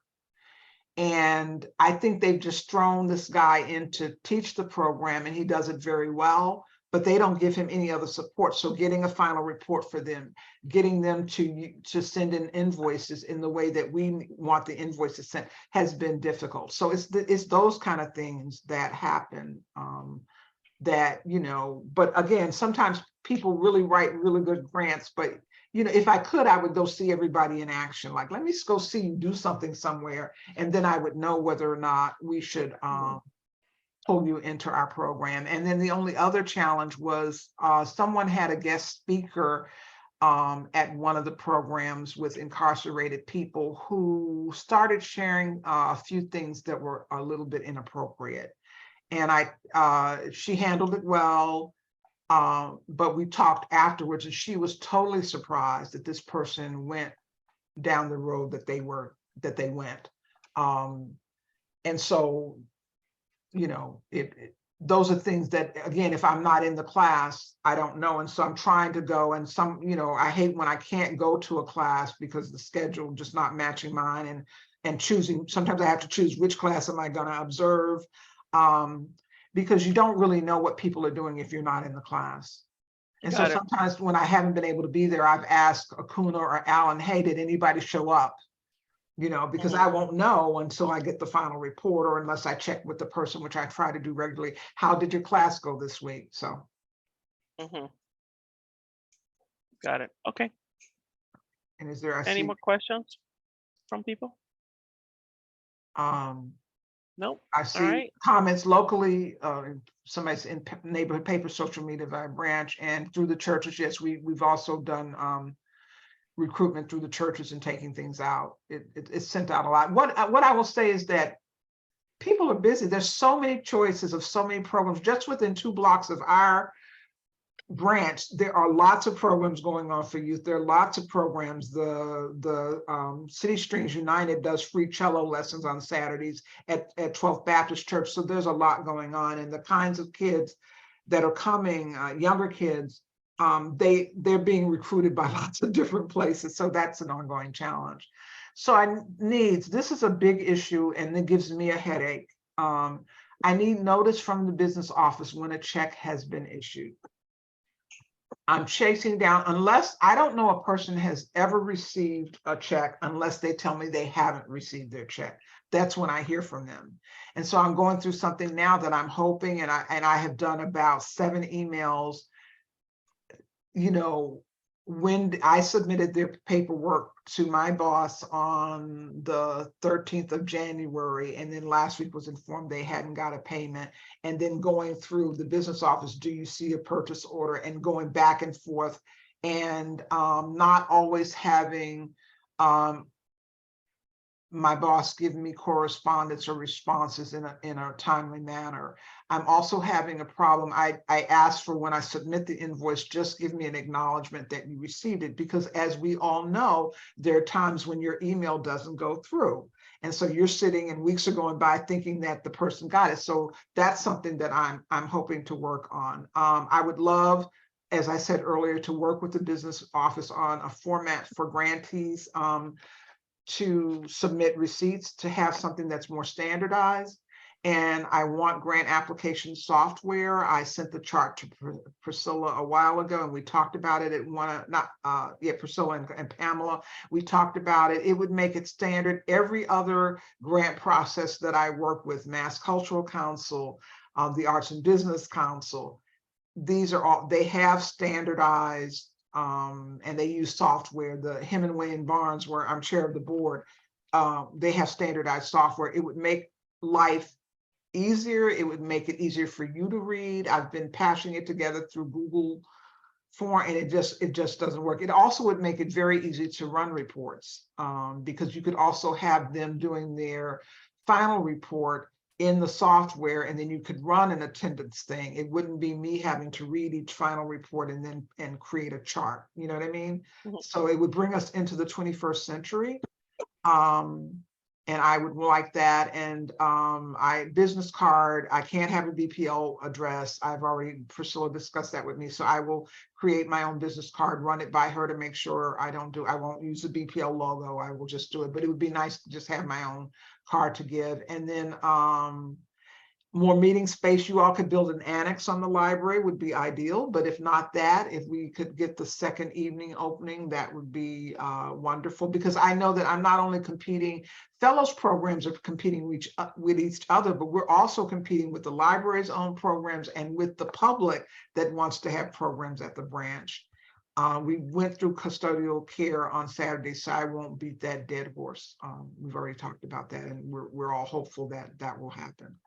And I think they've just thrown this guy in to teach the program, and he does it very well, but they don't give him any other support. So getting a final report for them, getting them to send in invoices in the way that we want the invoices sent has been difficult. So it's those kind of things that happen but again, sometimes people really write really good grants, but if I could, I would go see everybody in action. Like, let me go see you do something somewhere, and then I would know whether or not we should pull you into our program. And then the only other challenge was someone had a guest speaker at one of the programs with incarcerated people who started sharing a few things that were a little bit inappropriate. And she handled it well, but we talked afterwards, and she was totally surprised that this person went down the road that they went. And so, those are things that, again, if I'm not in the class, I don't know. And so I'm trying to go, and I hate when I can't go to a class because the schedule just not matching mine, and choosing, sometimes I have to choose which class am I going to observe. Because you don't really know what people are doing if you're not in the class. And so sometimes when I haven't been able to be there, I've asked Akuna or Alan, hey, did anybody show up? Because I won't know until I get the final report, or unless I check with the person, which I try to do regularly. How did your class go this week? So. Got it. Okay. And is there any more questions from people? Nope. I see comments locally, somebody's in neighborhood paper, social media via branch, and through the churches. Yes, we've also done recruitment through the churches and taking things out. It's sent out a lot. What I will say is that people are busy. There's so many choices of so many programs. Just within 2 blocks of our branch, there are lots of programs going on for youth. There are lots of programs. The City Strings United does free cello lessons on Saturdays at 12th Baptist Church. So there's a lot going on, and the kinds of kids that are coming, younger kids, they're being recruited by lots of different places. So that's an ongoing challenge. So this is a big issue, and it gives me a headache. I need notice from the business office when a check has been issued. I'm chasing down, unless, I don't know a person has ever received a check unless they tell me they haven't received their check. That's when I hear from them. And so I'm going through something now that I'm hoping, and I have done about 7 emails, you know, when I submitted their paperwork to my boss on the 13th of January, and then last week was informed they hadn't got a payment, and then going through the business office, do you see a purchase order, and going back and forth, and not always having my boss give me correspondence or responses in a timely manner. I'm also having a problem. I asked for, when I submit the invoice, just give me an acknowledgement that you received it, because as we all know, there are times when your email doesn't go through. And so you're sitting and weeks are going by thinking that the person got it. So that's something that I'm hoping to work on. I would love, as I said earlier, to work with the business office on a format for grantees to submit receipts, to have something that's more standardized. And I want grant application software. I sent the chart to Priscilla a while ago, and we talked about it at one, Priscilla and Pamela, we talked about it. It would make it standard. Every other grant process that I work with, Mass Cultural Council, the Arts and Business Council, these are all, they have standardized and they use software. The Hemingway and Barnes, where I'm chair of the board, they have standardized software. It would make life easier. It would make it easier for you to read. I've been patching it together through Google Form, and it just doesn't work. It also would make it very easy to run reports, because you could also have them doing their final report in the software, and then you could run an attendance thing. It wouldn't be me having to read each final report and create a chart. You know what I mean? Mhm. So it would bring us into the 21st century. And I would like that. And business card, I can't have a BPO address. Priscilla discussed that with me. So I will create my own business card, run it by her to make sure I won't use the BPO logo. I will just do it. But it would be nice to just have my own card to give. And then more meeting space. You all could build an annex on the library, would be ideal. But if not that, if we could get the second evening opening, that would be wonderful, because I know that I'm not only competing, fellows programs are competing with each other, but we're also competing with the library's own programs and with the public that wants to have programs at the branch. We went through custodial care on Saturday, so I won't beat that dead horse. We've already talked about that, and we're all hopeful that that will happen.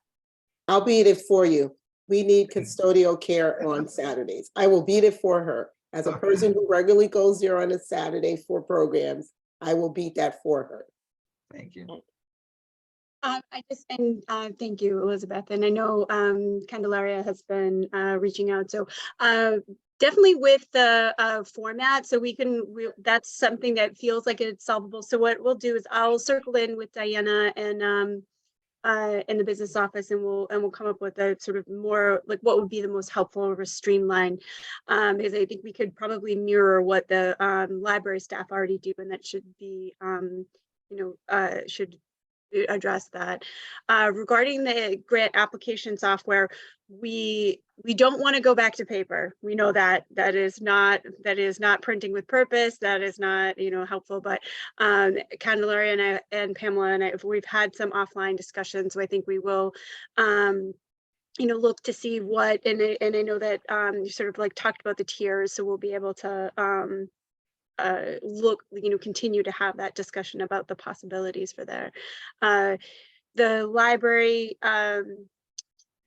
I'll beat it for you. We need custodial care on Saturdays. I will beat it for her. As a person who regularly goes there on a Saturday for programs, I will beat that for her. Thank you. Thank you, Elizabeth. And I know Candelaria has been reaching out. So definitely with the format, so that's something that feels like it's solvable. So what we'll do is I'll circle in with Diana and in the business office, and we'll come up with a sort of more like what would be the most helpful or streamlined, because I think we could probably mirror what the library staff already do, and that should be should address that. Regarding the grant application software, we don't want to go back to paper. We know that is not printing with purpose. That is not helpful. But Candelaria and Pamela and I, we've had some offline discussions, so I think we will look to see what, and I know that you sort of like talked about the tiers, so we'll be able to continue to have that discussion about the possibilities for there. The library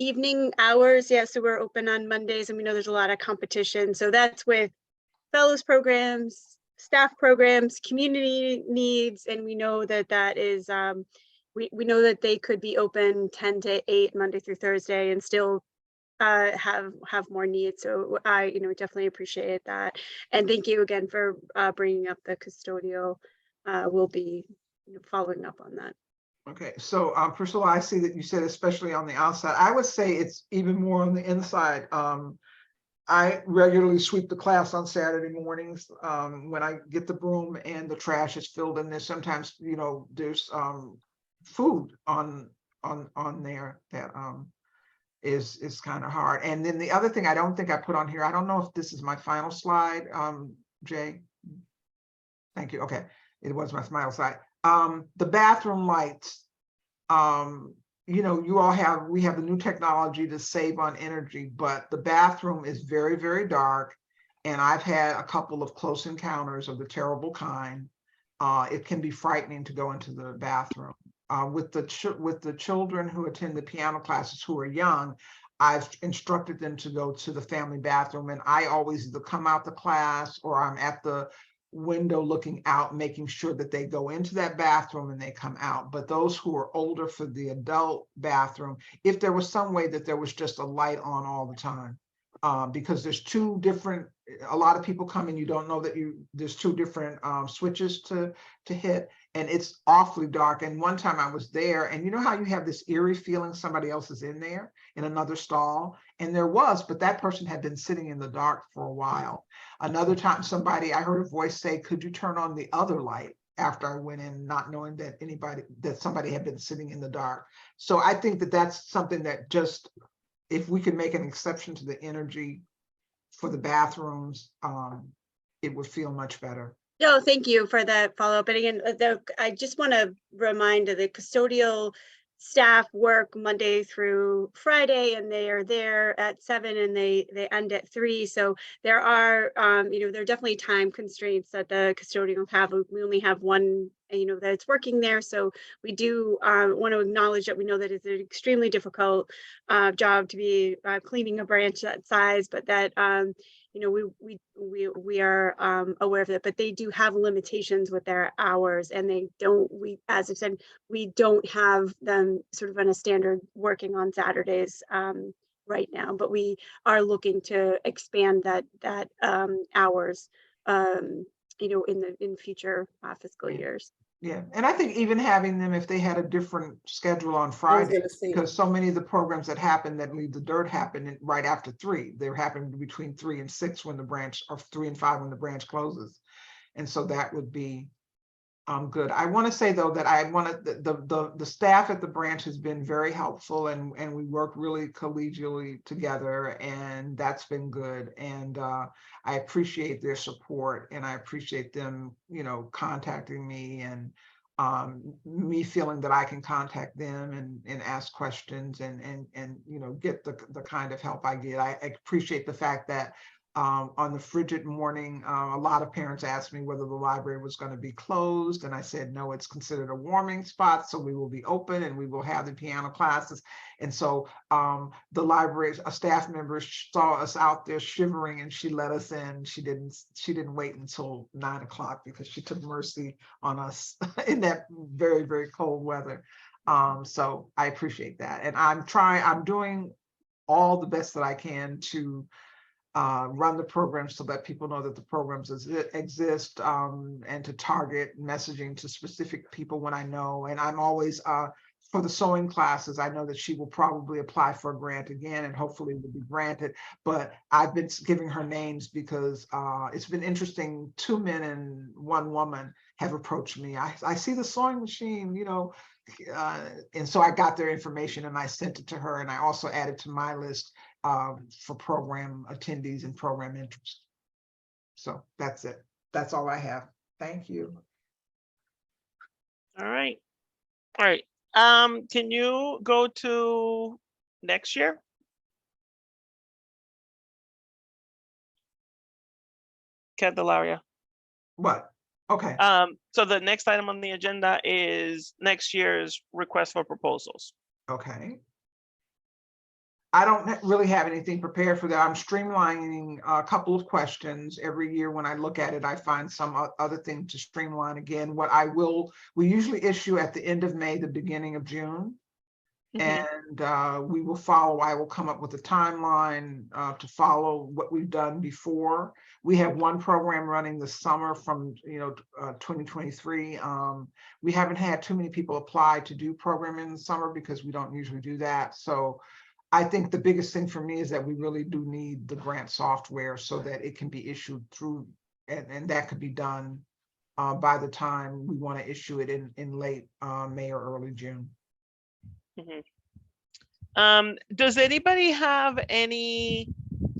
evening hours, so we're open on Mondays, and we know there's a lot of competition, so that's with fellows programs, staff programs, community needs, and we know that is we know that they could be open 10 to 8 Monday through Thursday and still have more needs. So I definitely appreciate that, and thank you again for bringing up the custodial. We'll be following up on that. Okay, so Priscilla, I see that you said especially on the outside. I would say it's even more on the inside. I regularly sweep the class on Saturday mornings when I get the broom and the trash is filled in there. Sometimes there's food on there that is kind of hard. And then the other thing I don't think I put on here, I don't know if this is my final slide, Jay. Thank you. Okay, it was my final slide. The bathroom lights. You know, we have the new technology to save on energy, but the bathroom is very, very dark. And I've had a couple of close encounters of the terrible kind. It can be frightening to go into the bathroom. With the children who attend the piano classes who are young, I've instructed them to go to the family bathroom, and I always either come out the class or I'm at the window looking out, making sure that they go into that bathroom and they come out. But those who are older, for the adult bathroom, if there was some way that there was just a light on all the time, because there's two different, a lot of people come and you don't know that there's two different switches to hit, and it's awfully dark. And one time I was there, and you know how you have this eerie feeling somebody else is in there in another stall, and there was, but that person had been sitting in the dark for a while. Another time I heard a voice say, "Could you turn on the other light?" After I went in, not knowing that somebody had been sitting in the dark. So I think that that's something that just, if we could make an exception to the energy for the bathrooms, it would feel much better. No, thank you for that follow-up. And again, I just want to remind the custodial staff work Monday through Friday, and they are there at 7 and they end at 3. So there are, there are definitely time constraints that the custodial have. We only have one, that's working there. So we do want to acknowledge that we know that it's an extremely difficult job to be cleaning a branch that size, but that we are aware of it, but they do have limitations with their hours, and as I said, we don't have them sort of on a standard working on Saturdays right now, but we are looking to expand that hours, in future fiscal years. Yeah, and I think even having them, if they had a different schedule on I was Friday, gonna say, because so many of the programs that happen that leave the dirt happen right after 3. They're happening between 3 and 6 when the branch, or 3 and 5 when the branch closes. And so that would be good. I want to say though that the staff at the branch has been very helpful, and we work really collegially together, and that's been good. And I appreciate their support, and I appreciate them, contacting me, and me feeling that I can contact them and ask questions and get the kind of help I get. I appreciate the fact that on the frigid morning, a lot of parents asked me whether the library was going to be closed, and I said, no, it's considered a warming spot, so we will be open and we will have the piano classes. And so the library, a staff member saw us out there shivering, and she let us in. She didn't wait until 9 o'clock because she took mercy on us in that very, very cold weather. So I appreciate that, and I'm doing all the best that I can to run the program so that people know that the programs exist, and to target messaging to specific people when I know. And I'm always, for the sewing classes, I know that she will probably apply for a grant again, and hopefully will be granted. But I've been giving her names because it's been interesting. 2 men and 1 woman have approached me. I see the sewing machine, and so I got their information and I sent it to her, and I also added to my list for program attendees and program interest. So that's it. That's all I have. Thank you. All right. Can you go to next year? Candelaria. What? Okay. So the next item on the agenda is next year's request for proposals. Okay. I don't really have anything prepared for that. I'm streamlining a couple of questions. Every year when I look at it, I find some other thing to streamline again. We usually issue at the end of May, the beginning of June. And we will follow. I will come up with a timeline to follow what we've done before. We have one program running this summer from 2023. We haven't had too many people apply to do programming in the summer because we don't usually do that. So I think the biggest thing for me is that we really do need the grant software so that it can be issued through, and that could be done by the time we want to issue it in late May or early June. Does anybody have any,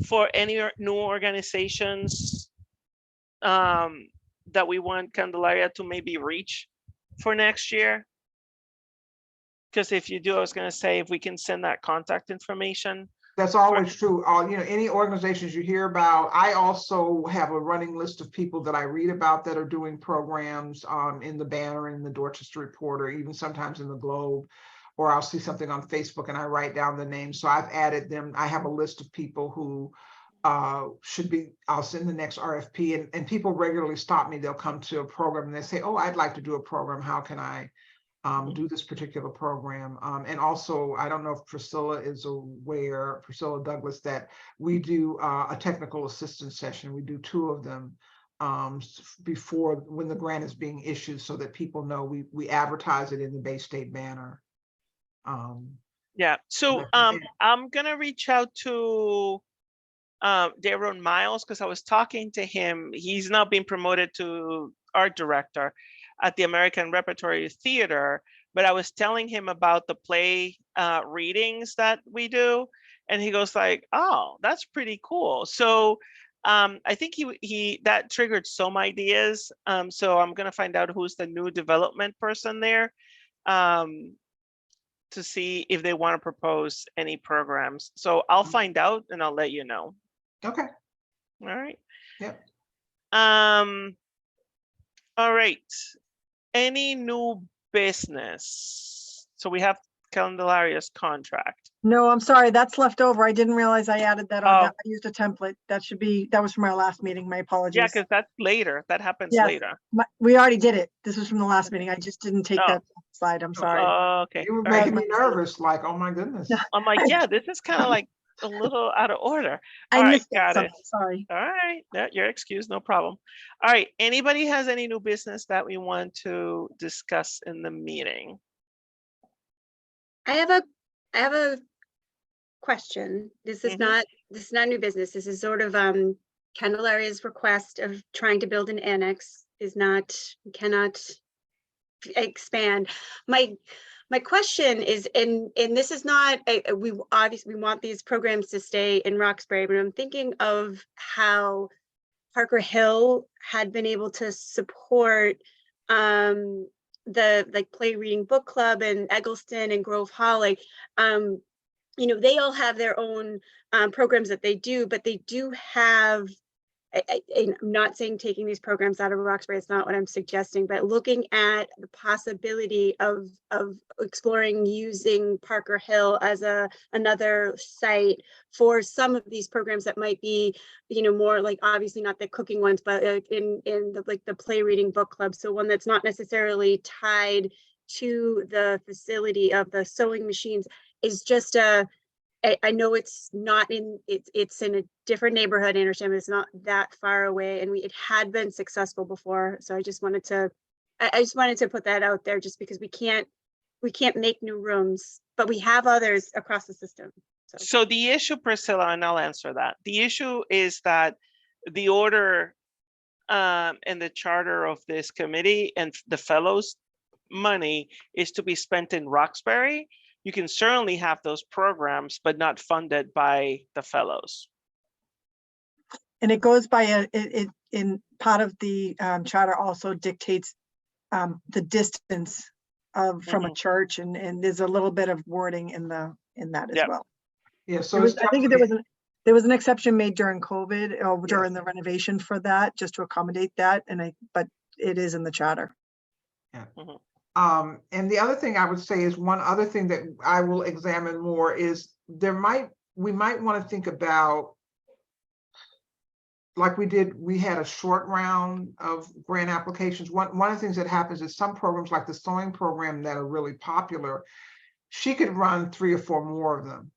for any new organizations that we want Candelaria to maybe reach for next year? Because if you do, I was going to say, if we can send that contact information. That's always true. You know, any organizations you hear about, I also have a running list of people that I read about that are doing programs in the Banner, in the Dorchester Reporter, even sometimes in the Globe, or I'll see something on Facebook and I write down the names. So I've added them. I have a list of people who should be, I'll send the next RFP, and people regularly stop me. They'll come to a program and they say, oh, I'd like to do a program. How can I do this particular program? And also, I don't know if Priscilla is aware, Priscilla Douglas, that we do a technical assistance session. We do 2 of them before, when the grant is being issued, so that people know. We advertise it in the Bay State Banner. Yeah, so I'm gonna reach out to Daron Miles, because I was talking to him. He's now being promoted to art director at the American Repertory Theater, but I was telling him about the play readings that we do, and he goes like, oh, that's pretty cool. So I think he that triggered some ideas. So I'm gonna find out who's the new development person there, to see if they want to propose any programs. So I'll find out and I'll let you know. Okay. All right. Yep. All right. Any new business? So we have Candelaria's contract. No, I'm sorry, that's left over. I didn't realize I added that on. Oh. I used a template. That was from our last meeting. My apologies. Yeah, because that's later. That happens Yes. later. We already did it. This was from the last meeting. I just didn't take that slide. I'm sorry. Oh, okay. You were All right. making me nervous, like, oh my goodness. I'm like, yeah, this is kind of like a little out of order. I All right, missed got it. Sorry. All right, you're excused, no problem. All right, anybody has any new business that we want to discuss in the meeting? I have a question. This is not new business. This is sort of Candelaria's request of trying to build an annex cannot expand. My question is, and this is not we obviously want these programs to stay in Roxbury, but I'm thinking of how Parker Hill had been able to support the play reading book club, and Eggleston and Grove Hall. You know, they all have their own programs that they do, but they do have, I'm not saying taking these programs out of Roxbury, it's not what I'm suggesting, but looking at the possibility of exploring using Parker Hill as another site for some of these programs that might be, you know, more like, obviously not the cooking ones, but in the play reading book club. So one that's not necessarily tied to the facility of the sewing machines, is just I know it's not in, it's in a different neighborhood. I understand, but it's not that far away, and it had been successful before. So I just wanted to put that out there, just because we can't make new rooms, but we have others across the system. So the issue, Priscilla, and I'll answer that. The issue is that the order and the charter of this committee and the fellows' money is to be spent in Roxbury. You can certainly have those programs, but not funded by the fellows. And it goes by in part of the charter also dictates the distance from a church, and there's a little bit of wording in that as well. Yeah, so I think there was an exception made during COVID or during the renovation for that, just to accommodate that, but it is in the charter. Yeah. And the other thing I would say is, one other thing that I will examine more is we might want to think about, like we had a short round of grant applications. One of the things that happens is some programs, like the sewing program, that are really popular, she could run 3 or 4 more of them.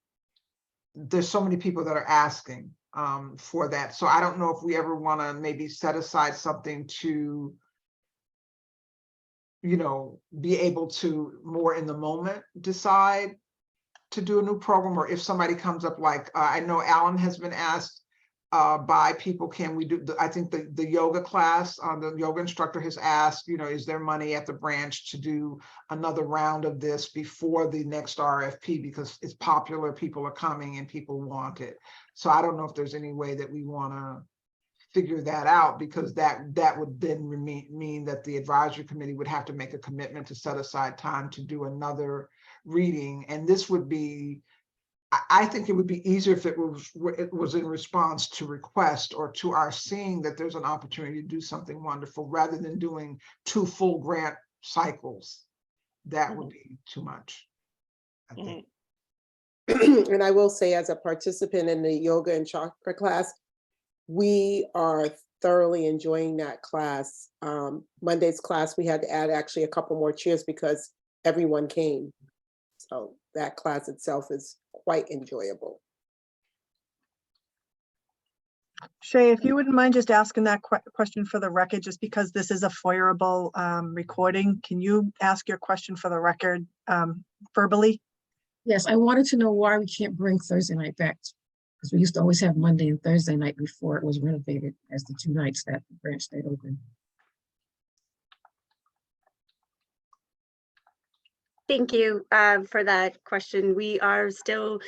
There's so many people that are asking for that. So I don't know if we ever want to maybe set aside something to, you know, be able to more in the moment decide to do a new program, or if somebody comes up, like I know Alan has been asked by people, can we do, I think the yoga class, the yoga instructor has asked, is there money at the branch to do another round of this before the next RFP, because it's popular, people are coming and people want it. So I don't know if there's any way that we want to figure that out, because that would then mean that the advisory committee would have to make a commitment to set aside time to do another reading. And this would be, I think it would be easier if it was in response to request or to our seeing that there's an opportunity to do something wonderful, rather than doing 2 full grant cycles. That would be too much, I think. And I will say, as a participant in the yoga and chakra class, we are thoroughly enjoying that class. Monday's class, we had to add actually a couple more chairs because everyone came. So that class itself is quite enjoyable. Shay, if you wouldn't mind just asking that question for the record, just because this is a FOIA-able recording, can you ask your question for the record verbally? Yes, I wanted to know why we can't bring Thursday night back, because we used to always have Monday and Thursday night before it was renovated as the 2 nights that the branch stayed open. Thank you for that question. We are still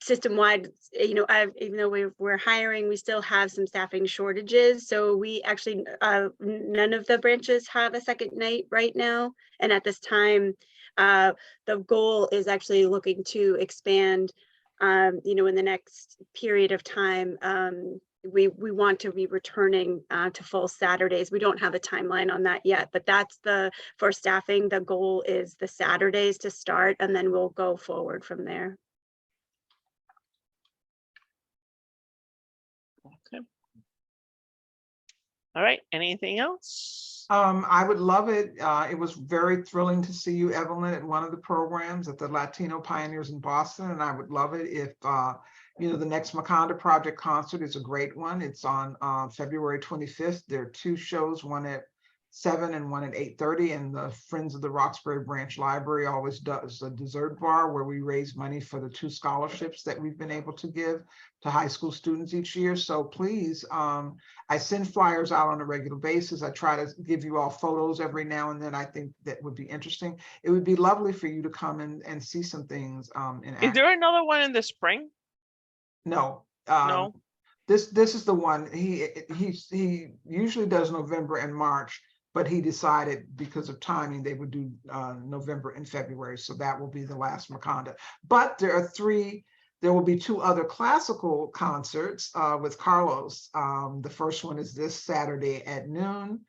system-wide, even though we're hiring, we still have some staffing shortages. So we actually, none of the branches have a second night right now. And at this time, the goal is actually looking to expand, in the next period of time. We want to be returning to full Saturdays. We don't have a timeline on that yet, but that's for staffing, the goal is the Saturdays to start, and then we'll go forward from there. Okay. All right, anything else? I would love it. It was very thrilling to see you, Evelyn, at one of the programs at the Latino Pioneers in Boston, and I would love it if the next Macondo Project concert is a great one. It's on February 25th. There are 2 shows, one at 7 and one at 8:30, and the Friends of the Roxbury Branch Library always does a dessert bar where we raise money for the 2 scholarships that we've been able to give to high school students each year. So please, I send flyers out on a regular basis. I try to give you all photos every now and then. I think that would be interesting. It would be lovely for you to come and see some things in action. Is there another one in the spring? No. No. This is the one. He usually does November and March, but he decided because of timing they would do November and February. So that will be the last Macondo. But there will be 2 other classical concerts with Carlos. The first one is this Saturday at noon.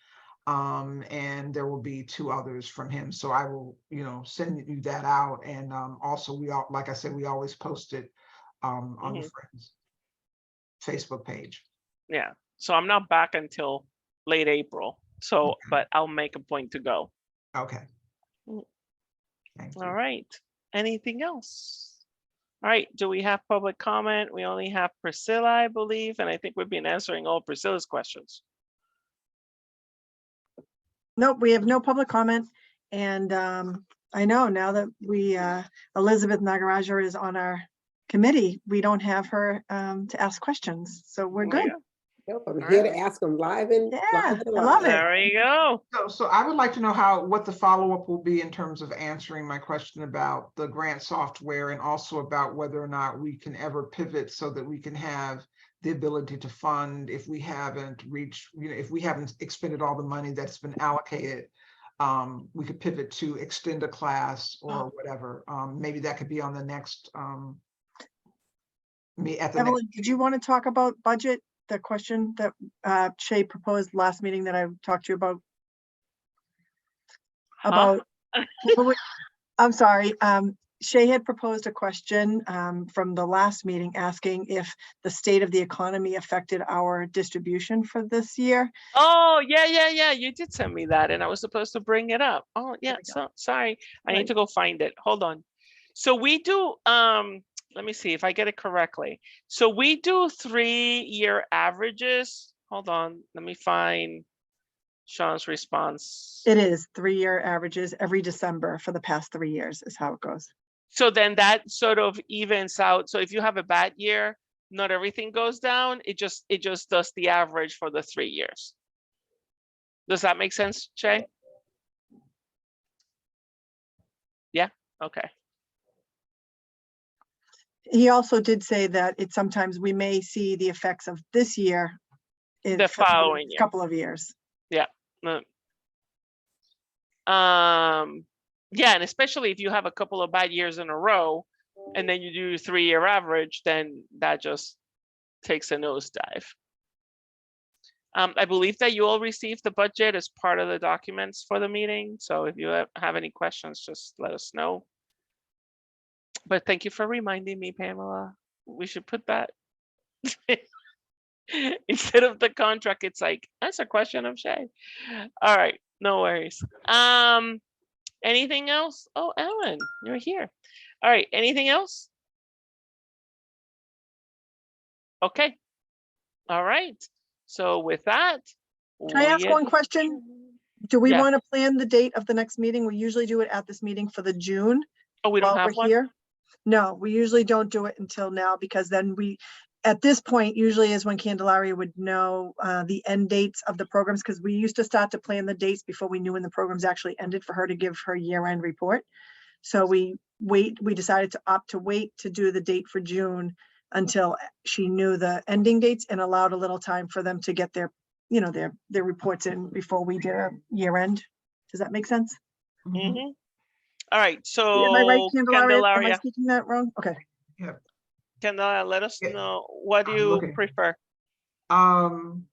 And there will be 2 others from him. So I will, send you that out. And also like I said, we always post it on the Friends Facebook page. Yeah, so I'm not back until late April. So, but I'll make a point to go. Okay. Thank you. All right. Anything else? All right. Do we have public comment? We only have Priscilla, I believe, and I think we've been answering all Priscilla's questions. Nope, we have no public comment. And I know now that Elizabeth Nagaraja is on our committee, we don't have her to ask questions. So we're good. Yeah. Nope, I'm here to ask them live and Yeah, live and I love live. it. There you go. So I would like to know what the follow-up will be in terms of answering my question about the grant software, and also about whether or not we can ever pivot so that we can have the ability to fund if we haven't reached, if we haven't expended all the money that's been allocated. We could pivot to extend a class or whatever. Maybe that could be on the next Evelyn, did you want to talk about budget? The question that Shay proposed last meeting that I talked to you about. I'm sorry. Shay had proposed a question from the last meeting asking if the state of the economy affected our distribution for this year. Oh, yeah. You did send me that and I was supposed to bring it up. Oh, yeah. So sorry. I need to go find it. Hold on. So we do, let me see if I get it correctly. So we do 3-year averages. Hold on. Let me find Sean's response. It is 3-year averages every December for the past 3 years is how it goes. So then that sort of evens out. So if you have a bad year, not everything goes down. It just does the average for the 3 years. Does that make sense, Shay? Yeah, okay. He also did say that it sometimes we may see the effects of this year in The for the following next year. couple of years. No. Yeah, and especially if you have a couple of bad years in a row and then you do 3-year average, then that just takes a nosedive. I believe that you all received the budget as part of the documents for the meeting. So if you have any questions, just let us know. But thank you for reminding me, Pamela. We should put that instead of the contract. It's like, that's a question of Shay. All right, no worries. Anything else? Oh, Ellen, you're here. All right, anything else? Okay. All right. So with that, Can I ask we one question? Do we Yeah. want to plan the date of the next meeting? We usually do it at this meeting for the June. Oh, we don't while have we're one? here. No, we usually don't do it until now because then at this point, usually is when Candelaria would know the end dates of the programs, because we used to start to plan the dates before we knew when the programs actually ended for her to give her year-end report. So we decided to opt to wait to do the date for June until she knew the ending dates and allowed a little time for them to get their, their reports in before we did a year end. Does that make sense? Mhm. All right, Am I right, so Candelaria? Am I Candelaria, speaking that wrong? Okay. Candelaria, let us Yeah, know, what do I'm you looking. prefer? All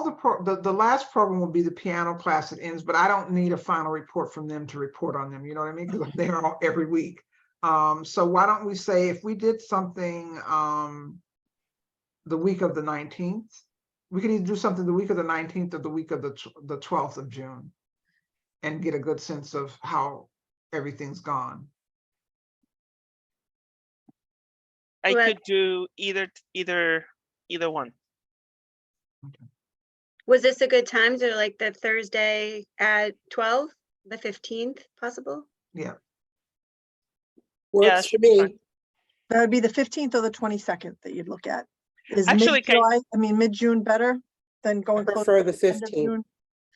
the last program will be the piano class that ends, but I don't need a final report from them to report on them. You know what I mean? Because they're all every week. So why don't we say if we did something the week of the 19th, we could either do something the week of the 19th or the week of the 12th of June and get a good sense of how everything's gone. I Well- could do either one. Was this a good time to like the Thursday at 12, the 15th possible? Yeah, Works that for should be fine. me. That would be the 15th or the 22nd that you'd look at. Is Actually, mid-July, mid-June better than I going close prefer to the end of 15th. June?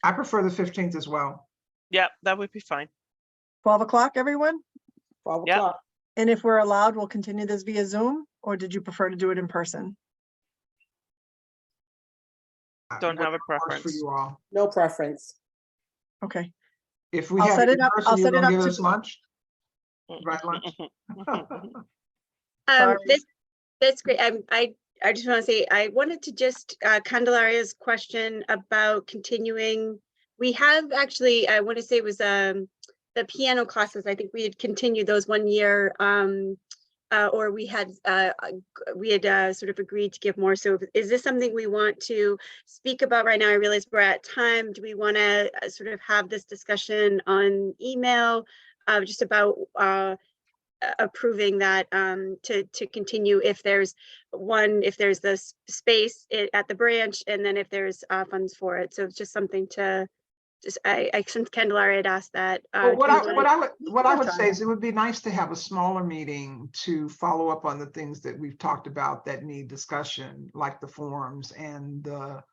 I prefer the 15th as well. Yeah, that would be fine. 12 o'clock, everyone? 12 Yep. o'clock. And if we're allowed, we'll continue this via Zoom, or did you prefer to do it in person? Don't have a Whatever works preference. for you all. No preference. Okay, If we I'll have set it it in up- person, I'll you're set it gonna up give to- us lunch? Right, lunch? Sorry. That's great. I just want to say, I wanted to just, Candelaria's question about continuing. We have actually, I want to say it was the piano classes. I think we had continued those 1 year, or we had sort of agreed to give more. So is this something we want to speak about right now? I realize we're at time. Do we want to sort of have this discussion on email, just about approving that to continue if there's the space at the branch, and then if there's funds for it. So it's just something to since Candelaria had asked that. Well, do we wanna- what I would say is it would be nice to have a smaller meeting to follow up on the things that we've talked about that need discussion, like the forms and the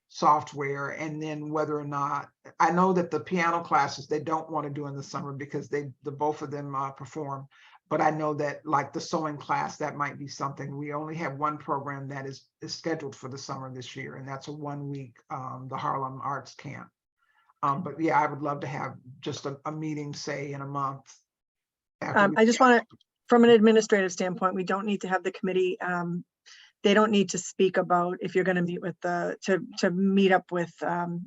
software, and then whether or not, I know that the piano classes, they don't want to do in the summer because the both of them perform. But I know that like the sewing class, that might be something. We only have one program that is scheduled for the summer this year, and that's a 1 week, the Harlem Arts Camp. But yeah, I would love to have just a meeting, say in a month. I just want to, from an administrative standpoint, we don't need to have the committee. They don't need to speak about if you're going to meet with to meet up with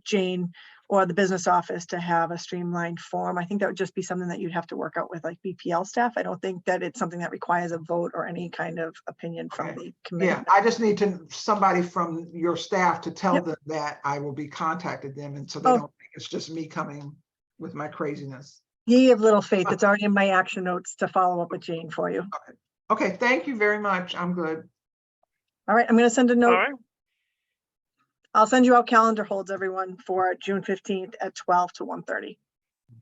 Jane or the business office to have a streamlined form. I think that would just be something that you'd have to work out with like BPL staff. I don't think that it's something that requires a vote or any kind of opinion from the committee. Yeah, I just need somebody from your staff to tell Yep. them that I will be contacted them, and so they Oh. don't think it's just me coming with my craziness. Ye have little faith. It's already in my action notes to follow up with Jane for you. Okay, thank you very much. I'm good. All right, I'm going to send a All note. right, I'll send you out calendar holds, everyone, for June 15th at 12 to 1:30.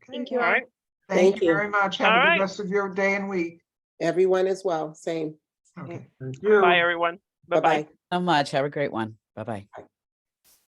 Thank all you all. right. Thank Thank you you. very much. All Have a right. good rest of your day and week. Everyone as well, same. Okay. Bye, everyone. Bye-bye. Bye-bye. So much. Have a great one. Bye-bye.